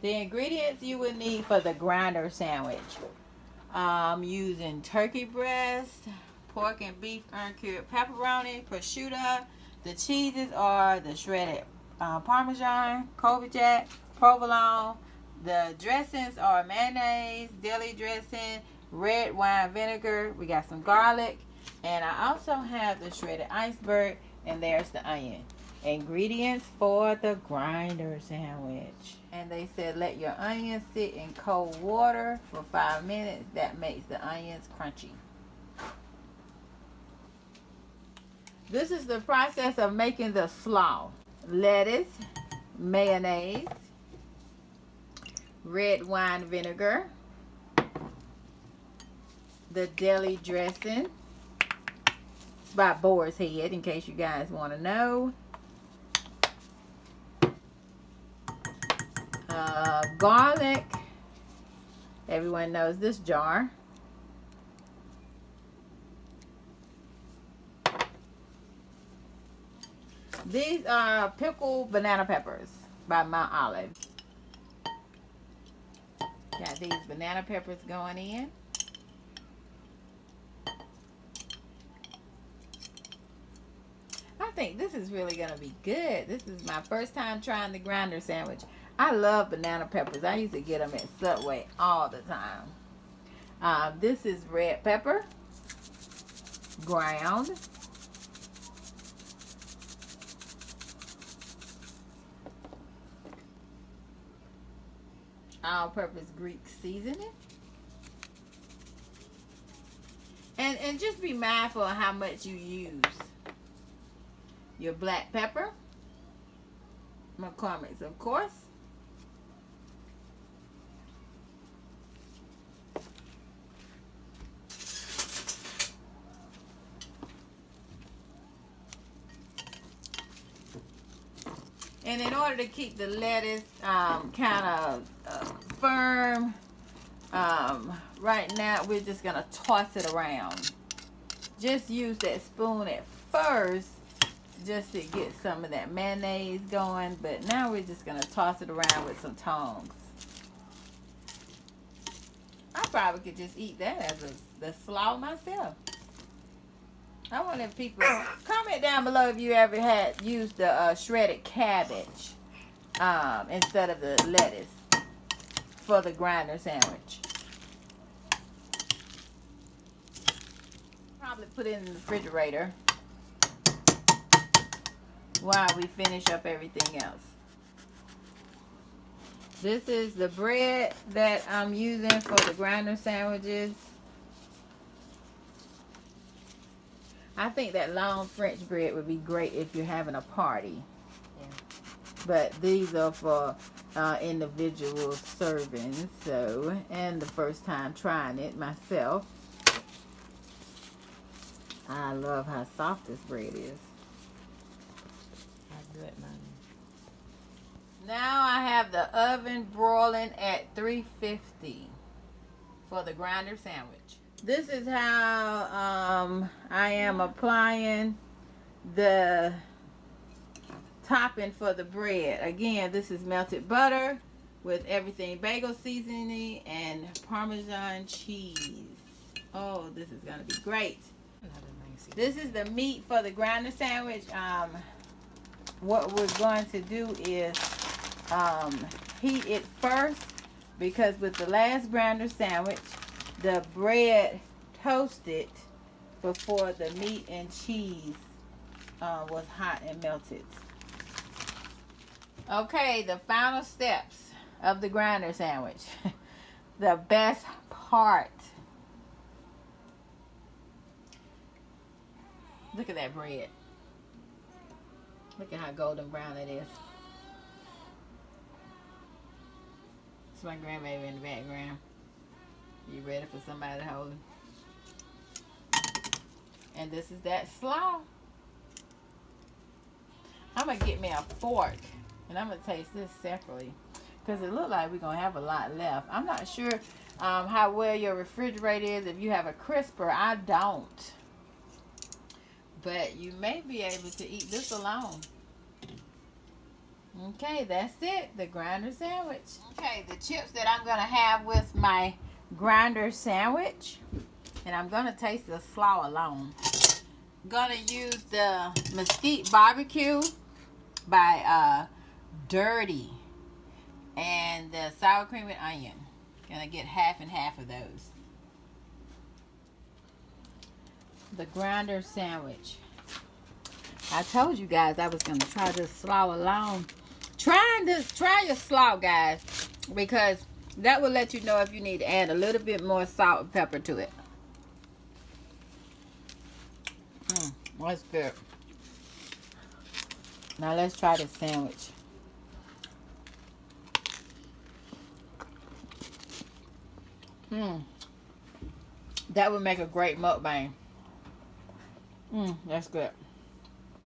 The ingredients you would need for the grinder sandwich. I'm using turkey breast, pork and beef uncured pepperoni, prosciutto. The cheeses are the shredded Parmesan, Colby Jack, provolone. The dressings are mayonnaise, deli dressing, red wine vinegar. We got some garlic. And I also have the shredded iceberg. And there's the onion. Ingredients for the grinder sandwich. And they said let your onions sit in cold water for 5 minutes. That makes the onions crunchy. This is the process of making the slaw. Lettuce, mayonnaise, red wine vinegar, the deli dressing. It's by Boar's Head, in case you guys want to know. Garlic. Everyone knows this jar. These are pickled banana peppers by Mount Olive. Got these banana peppers going in. I think this is really going to be good. This is my first time trying the grinder sandwich. I love banana peppers. I used to get them at Subway all the time. This is red pepper, ground. All-purpose Greek seasoning. And just be mindful of how much you use. Your black pepper. McCormick's, of course. And in order to keep the lettuce kind of firm, right now we're just going to toss it around. Just use that spoon at first just to get some of that mayonnaise going. But now we're just going to toss it around with some tongs. I probably could just eat that as the slaw myself. I wonder if people comment down below if you ever had used the shredded cabbage instead of the lettuce for the grinder sandwich. Probably put it in the refrigerator while we finish up everything else. This is the bread that I'm using for the grinder sandwiches. I think that long French bread would be great if you're having a party. Yeah. But these are for individual servings. So, and the first time trying it myself. I love how soft this bread is. How good, Mommy. Now I have the oven broiling at 350 for the grinder sandwich. This is how I am applying the topping for the bread. Again, this is melted butter with everything bagel seasoning and Parmesan cheese. Oh, this is going to be great. This is the meat for the grinder sandwich. What we're going to do is heat it first, because with the last grinder sandwich, the bread toasted before the meat and cheese was hot and melted. Okay, the final steps of the grinder sandwich. The best part. Look at that bread. Look at how golden brown it is. It's my grandbaby in the background. You ready for somebody to hold him? And this is that slaw. I'm going to get me a fork. And I'm going to taste this separately. Because it looks like we're going to have a lot left. I'm not sure how well your refrigerator is. If you have a crisper, I don't. But you may be able to eat this alone. Okay, that's it. The grinder sandwich. Okay, the chips that I'm gonna have with my grinder sandwich, and I'm gonna taste the slaw alone. Gonna use the Mesquite Barbecue by Dirty, and the sour cream and onion. Gonna get half and half of those. The grinder sandwich. I told you guys I was gonna try this slaw alone. Try your slaw, guys, because that will let you know if you need to add a little bit more salt and pepper to it. That's good. Now let's try the sandwich. That would make a great mukbang. That's good.